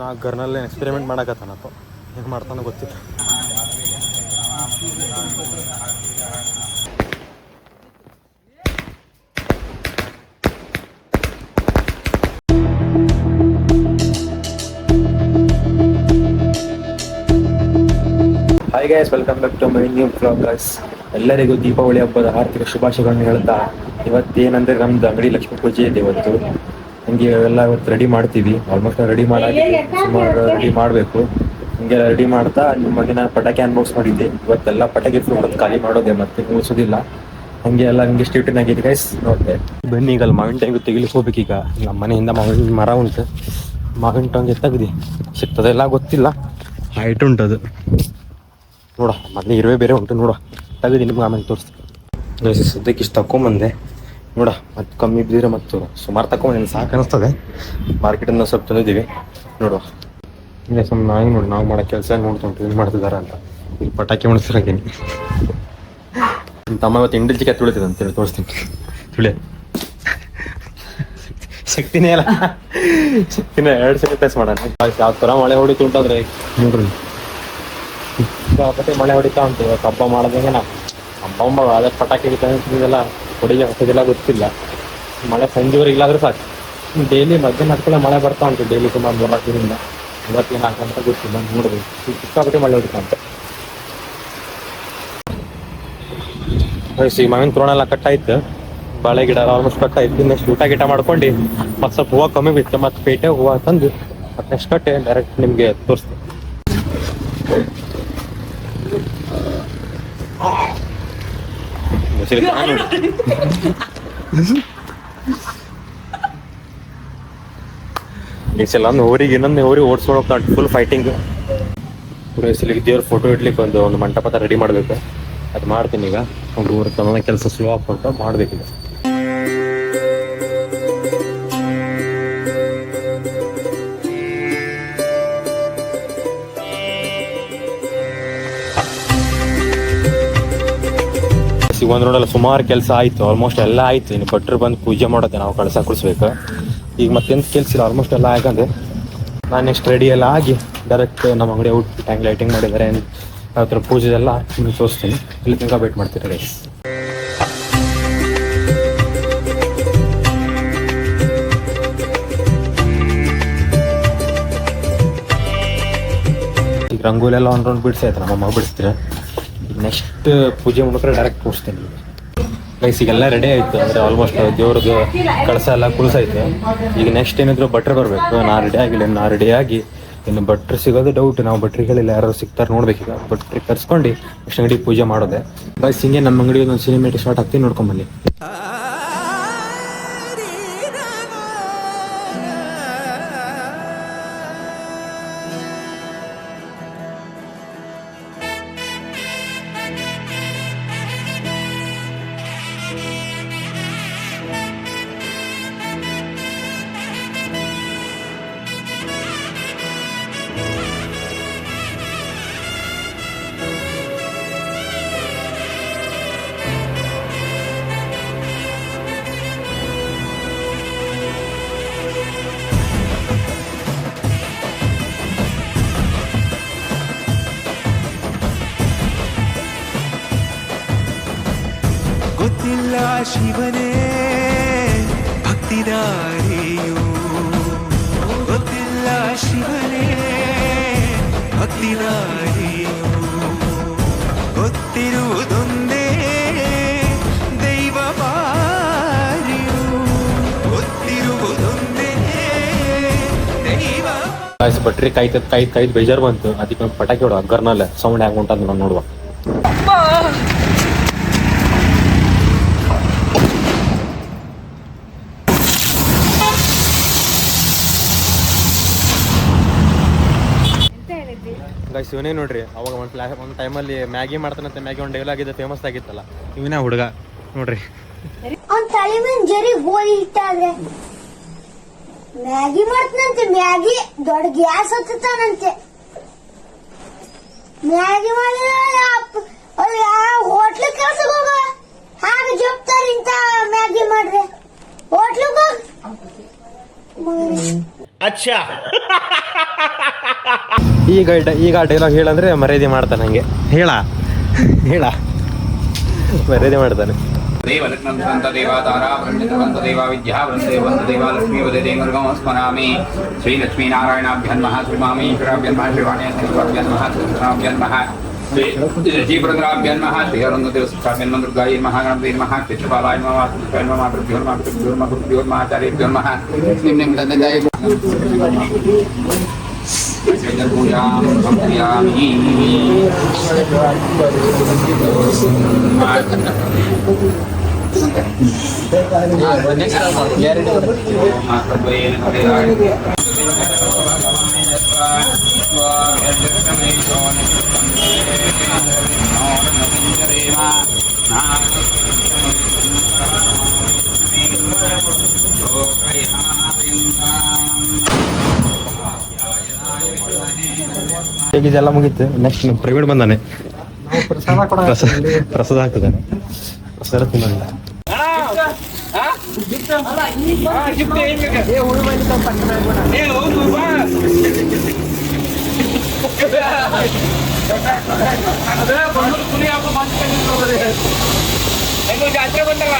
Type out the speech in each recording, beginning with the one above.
ನಾ ಗರ್ನಲ್ಲಿ ಎಕ್ಸ್ಪೆರಿಮೆಂಟ್ ಮಾಡಕತ್ತಾನಪ್ಪ, ಏನು ಮಾಡ್ತಾನೋ ಗೊತ್ತಿಲ್ಲ. Hi guys, welcome back to my new vlog. ಎಲ್ಲರಿಗೂ ದೀಪಾವಳಿ ಹಬ್ಬದ ಆರ್ಥಿಕ ಶುಭಾಶಯಗಳನ್ನು ಹೇಳ್ತಾ, ಇವತ್ತೇನಂದ್ರೆ ನಮ್ದು ಅಂಗಡಿ ಲಕ್ಷ್ಮೀ ಪೂಜೆ ಇದೆ ಇವತ್ತು. ಹಂಗೆ ಎಲ್ಲ ಇವತ್ತು ರೆಡಿ ಮಾಡ್ತೀವಿ. ಆಲ್ಮೋಸ್ಟ್ ರೆಡಿ ಮಾಡಿ ಸುಮಾರು ರೆಡಿ ಮಾಡಬೇಕು. ಹಂಗೆ ರೆಡಿ ಮಾಡ್ತಾ ನಿಮಗೆ ನಾನು ಪಟಾಕಿ ಅನ್ಬಾಕ್ಸ್ ಮಾಡಿದ್ದೆ. ಇವತ್ತೆಲ್ಲ ಪಟಾಕಿ ಫುಲ್ ಖಾಲಿ ಮಾಡೋದೆ, ಮತ್ತೆ ಮುಗಿಸೋದಿಲ್ಲ. ಹಂಗೆ ಎಲ್ಲ ಹಂಗೆ ಸ್ಟ್ರೀಟಿನ ಆಗಿದೆ ಗೈಸ್. ನೋಡ್ದೆ ಬನ್ನಿ, ಈಗ ಅಲ್ಲಿ ಮಾವಿನ ಟೈಮ್ ತೆಗಿಲಿಕ್ಕೆ ಹೋಗ್ಬೇಕೀಗ. ನಮ್ಮ ಮನೆಯಿಂದ ಮಾವಿನ ಮರ ಉಂಟು, ಮಾವಿನ ಟಂಗೆ ತೆಗ್ದು ಸಿಗ್ತದೆಲ್ಲ ಗೊತ್ತಿಲ್ಲ, ಹೈಟ್ ಉಂಟದು ನೋಡ. ಮೊದಲೇ ಇರುವೆ ಬೇರೆ ಉಂಟು ನೋಡ, ತೆಗೆದು ನಿಮ್ಗೆ ಆಮೇಲೆ ತೋರಿಸ್ತೀನಿ. ಸದ್ಯಕ್ಕೆ ಇಷ್ಟು ತಗೊಂಬಂದೆ ನೋಡ, ಮತ್ತೆ ಕಮ್ಮಿ ಬಿದ್ದರೆ ಮತ್ತು ಸುಮಾರು ತಗೊಂಡು ಸಾಕು ಅನಿಸ್ತದೆ. ಮಾರ್ಕೆಟಿಂದ ಸ್ವಲ್ಪ ತಂದಿದ್ದೀವಿ ನೋಡುವ. ಇಲ್ಲ ಸುಮ್ಮನೆ ನಾಯಿ ನೋಡಿ, ನಾವು ಮಾಡೋ ಕೆಲಸ ನೋಡ್ಕೊಂಡು ಏನು ಮಾಡ್ತಿದ್ದಾರೆ ಅಂತ. ಇಲ್ಲಿ ಪಟಾಕಿ ಉಣಿಸ್ರಾಗೀನಿ. ನಿಮ್ಮ ತಮ್ಮ ಇವತ್ತು ಇಂಡಿಲ್ ಚಿಕ್ಕ ತುಳಿತಿದೆ ಅಂತೇಳಿ ತೋರಿಸ್ತೀನಿ. ತುಳಿಯ ಶಕ್ತಿನೇ ಅಲ್ಲ, ಶಕ್ತಿನೇ 2 ಸಲ ಟೆಸ್ಟ್ ಮಾಡೋಣ. ಯಾವ ಥರ ಮಳೆ ಹೊಡಿತು ಉಂಟಾದ್ರೆ ನೋಡ್ರಿ, ಸಿಕ್ಕಾಪಟ್ಟೆ ಮಳೆ ಹೊಡಿತಾ ಉಂಟು. ಇವತ್ತು ಹಬ್ಬ ಮಾಡೋದಂಗೆ ನಾವು ಹಬ್ಬ ಅದೇ ಪಟಾಕಿ ಹಿಡಿತಾನೆಲ್ಲ ಹೊಡಿಗೆ ಹೊಸದಿಲ್ಲ ಗೊತ್ತಿಲ್ಲ. ಮಳೆ ಸಂಜೆವರೆಗೆ ಇಲ್ಲಾದ್ರೂ ಸಾಕು. ಡೈಲಿ ಮಧ್ಯಾಹ್ನ ಹತ್ಕೊಳ್ಳೆ ಮಳೆ ಬರ್ತಾ ಉಂಟು, ಡೈಲಿ ಸುಮಾರು 4 ದಿನದಿಂದ. ಇವತ್ತೇನು ಹಾಕಂತ ಗೊತ್ತಿಲ್ಲ, ನೋಡ್ಬೇಕು. ಸಿಕ್ಕಾಪಟ್ಟೆ ಮಳೆ ಹೊಡಿತಾ ಉಂಟು. ಈ ಮಾವಿನ ತೋರಣ ಎಲ್ಲ ಕಟ್ಟಾಯ್ತು, ಬಾಳೆ ಗಿಡ ಆಲ್ಮೋಸ್ಟ್ ಕಟ್ಟಾಯ್ತು. ನೆಕ್ಸ್ಟ್ ಊಟ ಗಿಟ ಮಾಡ್ಕೊಂಡು ಮತ್ತೆ ಸ್ವಲ್ಪ ಹೂವು ಕಮ್ಮಿ ಬಿತ್ತು, ಮತ್ತೆ ಪೇಟೆ ಹೂವು ತಂದು ಮತ್ತೆ ನೆಕ್ಸ್ಟ್ ಕಟ್ಟೆ ಡೈರೆಕ್ಟ್ ನಿಮಗೆ ತೋರಿಸ್ತೀನಿ. ಈ ಸಲ ಊರಿಗೆ ಇನ್ನೊಂದು ಊರಿಗೆ ಓಡಿಸ್ಕೊಂಡು ಹೋಗ್ತಾ ಉಂಟು, ಫುಲ್ ಫೈಟಿಂಗ್. ಪೂರೈಸಲಿಕ್ಕೆ ದೇವ್ರ ಫೋಟೋ ಇಡ್ಲಿಕ್ಕೆ ಒಂದು ಮಂಟಪ ರೆಡಿ ಮಾಡಬೇಕು. ಅದು ಮಾಡ್ತೀನಿ ಈಗ. ಒಂದು ಊರ ತನ್ನ ಕೆಲಸ ಸ್ಲೋ ಆಗ್ಬಿಟ್ಟು ಮಾಡಬೇಕೀಗ. ಒಂದು ನೋಡಲ್ಲ ಸುಮಾರು ಕೆಲಸ ಆಯಿತು, ಆಲ್ಮೋಸ್ಟ್ ಎಲ್ಲ ಆಯಿತು. ಇನ್ನು ಭಟ್ರು ಬಂದು ಪೂಜೆ ಮಾಡೋದೆ, ನಾವು ಕಳಸ ಕುಡಿಸ್ಬೇಕು. ಈಗ ಮತ್ತೆಂತ ಕೆಲಸ ಇಲ್ಲ, ಆಲ್ಮೋಸ್ಟ್ ಎಲ್ಲ ಆಗಂದ್ರೆ ನಾನು ನೆಕ್ಸ್ಟ್ ರೆಡಿ ಎಲ್ಲ ಆಗಿ ಡೈರೆಕ್ಟ್ ನಮ್ಮ ಅಂಗಡಿ ಔಟ್ಬಿಟ್ಟು ಹ್ಯಾಂಗ್ ಲೈಟಿಂಗ್ ಮಾಡಿದ್ದಾರೆ ಆ ಥರ ಪೂಜೆ ಎಲ್ಲ ನಿಮ್ಗೆ ತೋರಿಸ್ತೀನಿ. ಇಲ್ಲಿ ತನಕ ವೇಟ್ ಮಾಡ್ತೀರಾ ಗೈಸ್. ಈಗ ರಂಗೋಲಿ ಎಲ್ಲ ಒಂದು ರೌಂಡ್ ಬಿಡಿಸಿ ಆಯ್ತು, ನಮ್ಮಮ್ಮ ಬಿಡಿಸ್ತೀರ. ಈಗ ನೆಕ್ಸ್ಟ್ ಪೂಜೆ ಮುಗಿದ್ರೆ ಡೈರೆಕ್ಟ್ ತೋರಿಸ್ತೀನಿ ಗೈಸ್. ಈಗೆಲ್ಲ ರೆಡಿ ಆಯಿತು, ಅಂದರೆ ಆಲ್ಮೋಸ್ಟ್ ದೇವ್ರದ್ದು ಕಳಸ ಎಲ್ಲ ಕುಳಿಸಾಯ್ತು. ಈಗ ನೆಕ್ಸ್ಟ್ ಏನಿದ್ರು ಭಟ್ರು ಬರಬೇಕು. ನಾ ರೆಡಿ ಆಗಿಲ್ಲ, ನಾ ರೆಡಿ ಆಗಿ ಇನ್ನು ಭಟ್ರು ಸಿಗೋದು ಡೌಟ್. ನಾವು ಭಟ್ರಿಗಳಿಲ್ಲ, ಯಾರು ಸಿಗ್ತಾರೆ ನೋಡ್ಬೇಕೀಗ. ಭಟ್ರಿಗೆ ಕರ್ಸ್ಕೊಂಡು ನೆಕ್ಸ್ಟ್ ಅಂಗಡಿ ಪೂಜೆ ಮಾಡೋದೆ ಗೈಸ್. ಹಿಂಗೆ ನಮ್ಮ ಅಂಗಡಿ ಒಂದು ಸಿನಿಮೇಟಿಕ್ ಸ್ಟಾರ್ಟ್ ಆಗ್ತೀನಿ, ನೋಡ್ಕೊಂಬಲ್ಲಿ. ಗೊತ್ತಿಲ್ಲ ಶಿವನೇ ಭಕ್ತಿದಾರಿಯು, ಗೊತ್ತಿಲ್ಲ ಶಿವನೇ ಭಕ್ತಿದಾರಿಯು, ಗೊತ್ತಿರುವುದೊಂದೇ ದೈವ ಬಾರಿಯು, ಗೊತ್ತಿರುವುದೊಂದೇ ದೈವ. ಭಟ್ರಿ ಕಾಯ್ದು ಬೇಜಾರು ಬಂತು. ಅದಕ್ಕೆ ಒಂದು ಪಟಾಕಿ ಹೊಡ ಅಗ್ಗರ್ನಲ್ಲ ಸೌಂಡ್ ಹ್ಯಾಂಗ್ ಉಂಟಂತ ನಾವು ನೋಡುವ. ಗೈಸ್ ಇವನೇ ನೋಡ್ರಿ, ಅವಾಗ ಒಂದು ಟೈಮಲ್ಲಿ ಮ್ಯಾಗಿ ಮಾಡ್ತಾನಂತೆ. ಮ್ಯಾಗಿ ಒಂದು ಡೈಲಾಗ್ ಇದೆ, ಫೇಮಸ್ ಆಗಿತ್ತಲ್ಲ. ಇವನೇ ಹುಡುಗ ನೋಡ್ರಿ. ಮ್ಯಾಗಿ ಮಾಡ್ತಾನಂತೆ, ಮ್ಯಾಗಿ ದೊಡ್ಡ ಗ್ಯಾಸ್ ಹತ್ತಾನಂತೆ. ಮ್ಯಾಗಿ ಮಾಡಿದ್ರೆ ಹೋಟ್ಲ್ ಕೆಲ್ಸಕ್ಕೆ ಹೋಗ ಹಾಗೆ ಜಪ್ತಾರ ಇಂತ ಮ್ಯಾಗಿ ಮಾಡ್ರೆ ಹೋಟ್ಲಿಗೆ ಹೋಗ. अच्छा ಈಗ ಡೈಲಾಗ್ ಹೇಳಂದ್ರೆ ಮರ್ಯಾದೆ ಮಾಡ್ತಾನೆ ಹಂಗೆ ಹೇಳ ಮರ್ಯಾದೆ ಮಾಡ್ತಾನೆ. ದೇವ ಲಗ್ನಂ ಸಂತ ದೇವಾ ತಾರಾ ಬ್ರಹ್ಮಿತವಂತ ದೇವಾ ವಿದ್ಯಾ ಬ್ರಹ್ಮದೇವಂತ ದೇವಾ ಲಕ್ಷ್ಮೀ ವದೇ ಮೃಗಂ ಸ್ಮರಾಮಿ ಶ್ರೀ ಲಕ್ಷ್ಮೀ ನಾರಾಯಣಾಭ್ಯನ್ ಮಹಾ ಶ್ರೀಮಾಮಿ ಈಶ್ವರಾಭ್ಯನ್ ಮಹಾ ಶ್ರೀವಾಣಿ ಸಂಕೃತಾಭ್ಯನ್ ಮಹಾ ಕೃಷ್ಣಾಭ್ಯನ್ ಮಹಾ ಜೀವರದ್ರಾಭ್ಯನ್ ಮಹಾ ಶ್ರೀ ಅರುಂಧದೇವಸ್ಥಾಭ್ಯನ್ ದುರ್ಗಾಯಿ ಮಹಾಗಣಪತಿ ಮಹಾ ಕೃಷ್ಣಪಾಲಾಯ ಮಹಾ ಮಹಾ ಗುರುಭ್ಯೋರ್ ಮಹಾಚಾರ್ಯಭ್ಯೋರ್ ಮಹಾ ನಿಮ್ ನಿಮ್ ತಂದೆ ತಾಯಿ पूजां समर्पयामि। ಇದೆಲ್ಲ ಮುಗೀತು. ನೆಕ್ಸ್ಟ್ ಪ್ರವೀಣ್ ಬಂದಾನೆ, ಪ್ರಸಾದ ಹಾಕ್ತಿದ್ದಾನೆ. ಪ್ರಸಾದ ತಿನ್ನೋದಿಲ್ಲ. ಜಾತ್ರೆ ಬಂದಾಗ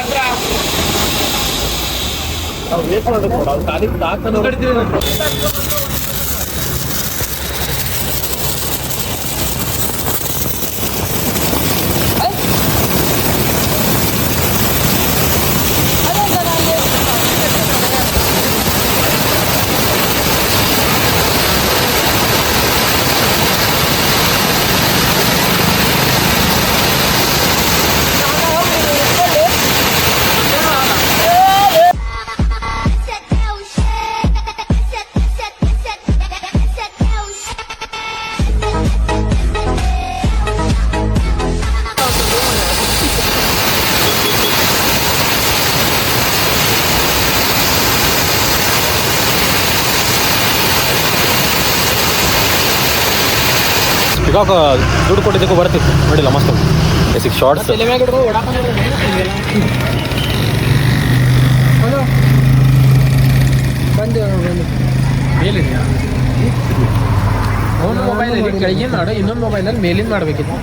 ಇವಾಗ ದುಡ್ಡು ಕೊಟ್ಟಿದ್ದಕ್ಕೂ ಬರ್ತಿತ್ತು ನೋಡಿಲ್ಲ, ಮಸ್ತ್ ಬೇಸಿಕ್ ಶಾರ್ಟ್ಸ್. ಮೇಲಿನ ಒಂದು ಮೊಬೈಲಲ್ಲಿ ಕೆಳಗಿನ ಮಾಡು, ಇನ್ನೊಂದು ಮೊಬೈಲಲ್ಲಿ ಮೇಲಿನ ಮಾಡಬೇಕಿತ್ತು.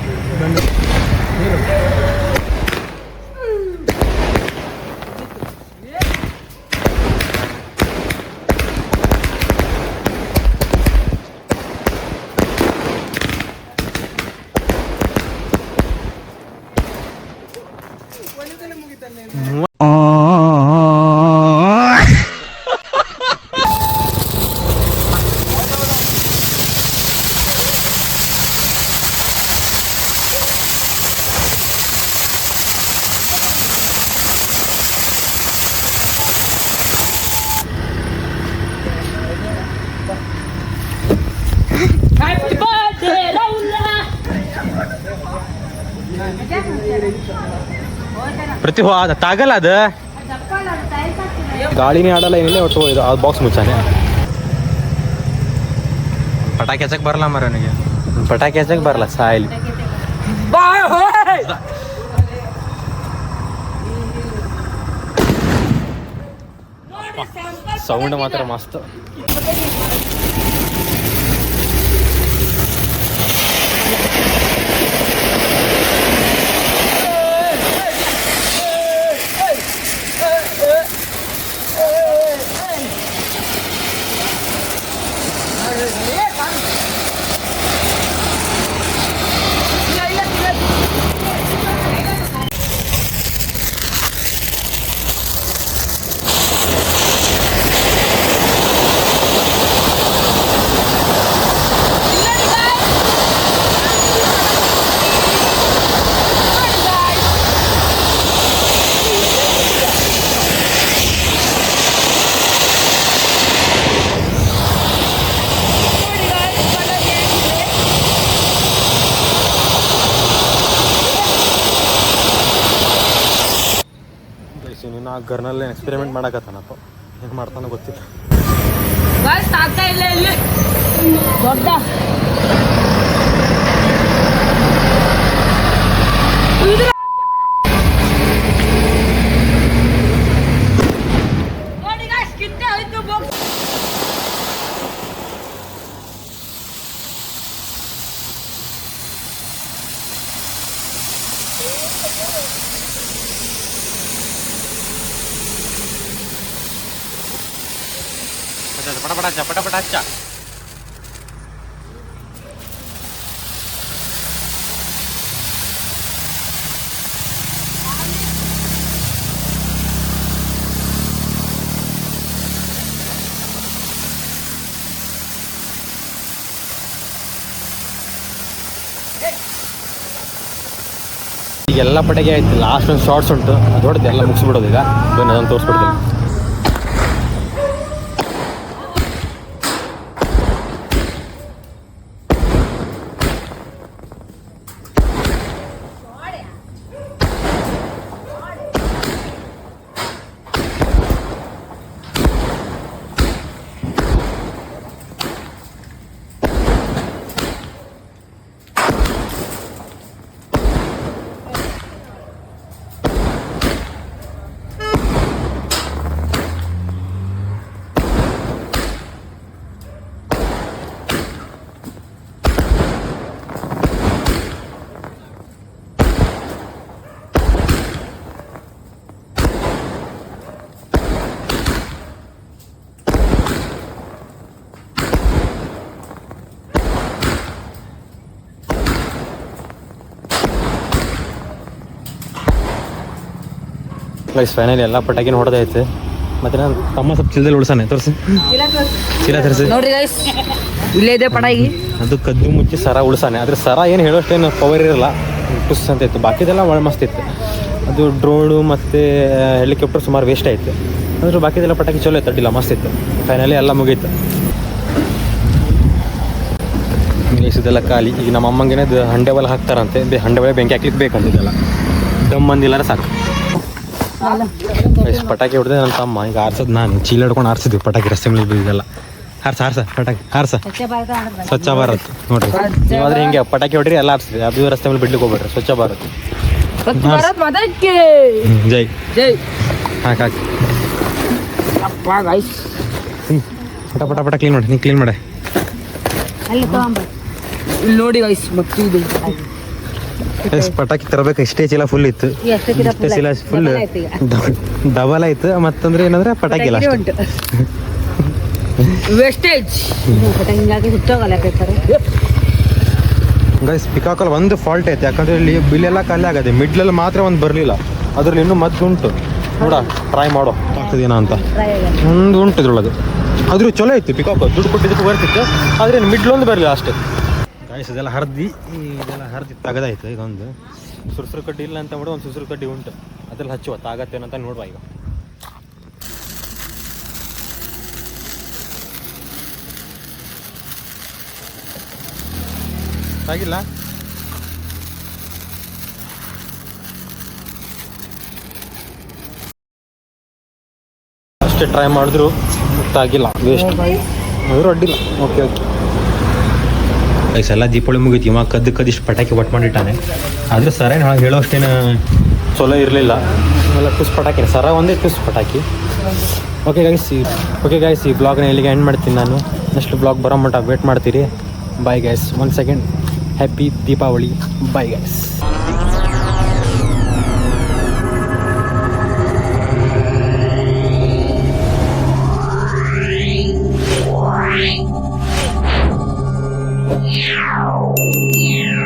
ಪ್ರತಿ ಅದ ತಾಗಲ್ಲ, ಅದ ಗಾಳಿನೇ ಆಡಲ್ಲ, ಏನಿಲ್ಲ. ಒಟ್ಟು ಇದು ಅದು ಬಾಕ್ಸ್ ಮುಚ್ಚಾನೆ. ಪಟಾಕಿ ಹಚ್ಚಕ್ ಬರಲ್ಲ ಮರ ನನಗೆ, ಪಟಾಕಿ ಹಚ್ಚಕ್ ಬರಲ್ಲ ಸಾಯಿಲಿ. ಸೌಂಡ್ ಮಾತ್ರ ಮಸ್ತ್. ನಾ ಗರ್ನಲ್ಲಿ ಎಕ್ಸ್ಪೆರಿಮೆಂಟ್ ಮಾಡಕತ್ತಾನಪ್ಪ, ಏನು ಮಾಡ್ತಾನೋ ಗೊತ್ತಿಲ್ಲ. ಆಗ್ತಾ ಇಲ್ಲ ಇಲ್ಲಿ ದೊಡ್ಡ ನೋಡಿ ಪಟ ಪಟ ಹಚ್ಚ, ಪಟ ಪಟ ಹಚ್ಚ. ಈಗ ಎಲ್ಲ ಪಟಾಕಿ ಆಯ್ತು, ಲಾಸ್ಟ್ ಒಂದು ಶಾರ್ಟ್ಸ್ ಉಂಟು, ಅದು ಹೊಡೆದು ಎಲ್ಲ ಮುಗಿಸ್ಬಿಡೋದು. ಈಗ ಬನ್ನಿ ಅದನ್ನು ತೋರಿಸ್ಬಿಡ್ತೀನಿ. ಗೈಸ್ ಫೈನಲಿ ಎಲ್ಲ ಪಟಾಕಿನ ಹೊಡೆದೈತೆ. ಮತ್ತೆ ನಾನು ತಮ್ಮ ಸ್ವಲ್ಪ ಚೀಲದಲ್ಲಿ ಉಳ್ಸಾನೆ, ತೋರಿಸಿ ಚೀಲ ತರಿಸಿ ನೋಡ್ರಿ ಗೈಸ್, ಇಲ್ಲೇ ಇದೆ ಪಟಾಕಿ. ಅದು ಕದ್ದು ಮುಚ್ಚಿ ಸರ ಉಳ್ಸಾನೆ. ಆದರೆ ಸರ ಏನು ಹೇಳೋಷ್ಟೇನು ಪವರ್ ಇರಲ್ಲ, ಟುಸ್ ಅಂತ ಇತ್ತು. ಬಾಕಿದೆಲ್ಲ ಒಳ್ಳೆ ಮಸ್ತ್ ಇತ್ತು. ಅದು ಡ್ರೋನು ಮತ್ತು ಹೆಲಿಕಾಪ್ಟರ್ ಸುಮಾರು ವೇಸ್ಟ್ ಆಯಿತು. ಅಂದ್ರೆ ಬಾಕಿದೆಲ್ಲ ಪಟಾಕಿ ಚಲೋ ಇತ್ತು, ಅಡ್ಡಿಲ್ಲ, ಮಸ್ತ್ ಇತ್ತು. ಫೈನಲಿ ಎಲ್ಲ ಮುಗೀತು. ಇದೆಲ್ಲ ಖಾಲಿ. ಈಗ ನಮ್ಮ ಅಮ್ಮಂಗೇನೆ ಅದು ಹಂಡೆ ಒಲೆ ಹಾಕ್ತಾರಂತೆ. ಹಂಡೆ ಒಲೆ ಬೆಂಕಿ ಹಾಕ್ಲಿಕ್ಕೆ ಬೇಕಂತಿದ್ದೆಲ್ಲ. ದಮ್ ಅಂದಿಲ್ಲಾರ ಸಾಕು. ಪಟಾಕಿ ಹೊಡೆದೆ ನನ್ನ ತಮ್ಮ. ಈಗ ಆರ್ಸೋದು ನಾನು ಚೀಲ ಹಿಡ್ಕೊಂಡು ಆರಿಸಿದ್ವಿ ಪಟಾಕಿ ರಸ್ತೆ ಮೇಲೆ ಇದೆಲ್ಲ. ಹಾರ್ಸ ಪಟಾಕಿ ಹಾರ್ಸ. ಸ್ವಚ್ಛ ಭಾರತ್ ನೋಡ್ರಿ, ನೀವಾದ್ರೆ ಹಿಂಗೆ ಪಟಾಕಿ ಹೊಡ್ರಿ ಎಲ್ಲ ಆರಿಸಿದ್ವಿ. ಅದು ರಸ್ತೆ ಮೇಲೆ ಬಿಡ್ಲಿಕ್ಕೆ ಹೋಗ್ಬೇಡ್ರಿ. ಸ್ವಚ್ಛ ಭಾರತ್. ಜೈ ಜೈ. ಹಾಕಿ ಅಪ್ಪ ಗೈಸ್, ಪಟ ಪಟ ಪಟ ಕ್ಲೀನ್ ಮಾಡಿ. ನೀ ಕ್ಲೀನ್ ಮಾಡೆ. ಇಲ್ಲಿ ನೋಡಿ ಗೈಸ್, ಭಕ್ತಿ ಇದೆ. ಪಟಾಕಿ ತರಬೇಕು. ಇಷ್ಟೇ ಚೀಲ ಫುಲ್ ಇತ್ತು. ಇಷ್ಟೇ ಚೀಲ ಫುಲ್ ಡಬಲ್ ಆಯ್ತು. ಮತ್ತಂದ್ರೆ ಏನಂದ್ರೆ ಪಟಾಕಿ ಇಲ್ಲ ಅಷ್ಟೇ. ವೇಸ್ಟೇಜ್. ಗೈಸ್ ಪಿಕಾಕಲ್ಲಿ ಒಂದು ಫಾಲ್ಟ್ ಐತೆ. ಯಾಕಂದ್ರೆ ಇಲ್ಲಿ ಬಿಲ್ಲೆಲ್ಲ ಖಾಲಿ ಆಗದೆ. ಮಿಡ್ಲಲ್ಲಿ ಮಾತ್ರ ಒಂದು ಬರಲಿಲ್ಲ. ಅದ್ರಲ್ಲಿ ಇನ್ನೂ ಮತ್ತೆ ಉಂಟು. ನೋಡ, ಟ್ರೈ ಮಾಡೋ ಆಗ್ತದೇನೋ ಅಂತ. ಒಂದು ಉಂಟು ಇದ್ರೊಳಗೆ. ಆದ್ರೂ ಚಲೋ ಇತ್ತು ಪಿಕಾಕ್. ದುಡ್ಡು ಕೊಟ್ಟಿದ್ದಕ್ಕೆ ಬರ್ತಿತ್ತು. ಆದರೆ ಮಿಡ್ಲೊಂದು ಬರಲಿಲ್ಲ ಅಷ್ಟೇ. ಗಾಯ್ಸ್ ಇದೆಲ್ಲ ಇದೆಲ್ಲ ಹರಿದು ತೆಗೆದಾಯ್ತು. ಇದೊಂದು ಸುರ್ಸುರು ಕಡ್ಡಿ ಇಲ್ಲ ಅಂತ ಮಾಡಿ ಒಂದು ಸುರ್ಸುರು ಕಡ್ಡಿ ಉಂಟು. ಅದ್ರಲ್ಲಿ ಹಚ್ಚುವ ತಾಗತ್ತೇನಂತ ನೋಡುವ. ಈಗ ಆಗಿಲ್ಲ ಅಷ್ಟೇ ಟ್ರೈ ಮಾಡಿದ್ರು ಗೊತ್ತಾಗಿಲ್ಲ. ವೇಸ್ಟ್ ಆದರೂ ಅಡ್ಡಿಲ್ಲ. ಓಕೆ ಓಕೆ ಗೈಸ್ ಎಲ್ಲ ದೀಪಾವಳಿ ಮುಗೀತು. ಇವಾಗ ಕದ್ದಿಷ್ಟು ಪಟಾಕಿ ಒಟ್ಟು ಮಾಡಿಟ್ಟಾನೆ. ಆದರೆ ಸರ ಏನು ಹೇಳೋಷ್ಟೇನು ಚಲೋ ಇರಲಿಲ್ಲ. ಎಲ್ಲ ಟುಸ್ ಪಟಾಕಿ, ಸರ ಒಂದೇ ಟುಸ್ ಪಟಾಕಿ. ಓಕೆ ಗೈಸ್ ಈ ಬ್ಲಾಗ್ನ ಇಲ್ಲಿಗೆ ಎಂಡ್ ಮಾಡ್ತೀನಿ ನಾನು. ನೆಕ್ಸ್ಟ್ ಬ್ಲಾಗ್ ಬರೋ ಮಟ್ಟ ವೇಟ್ ಮಾಡ್ತೀರಿ. Bye guys. 1 second. Happy Deepavali. Bye guys. Yeah.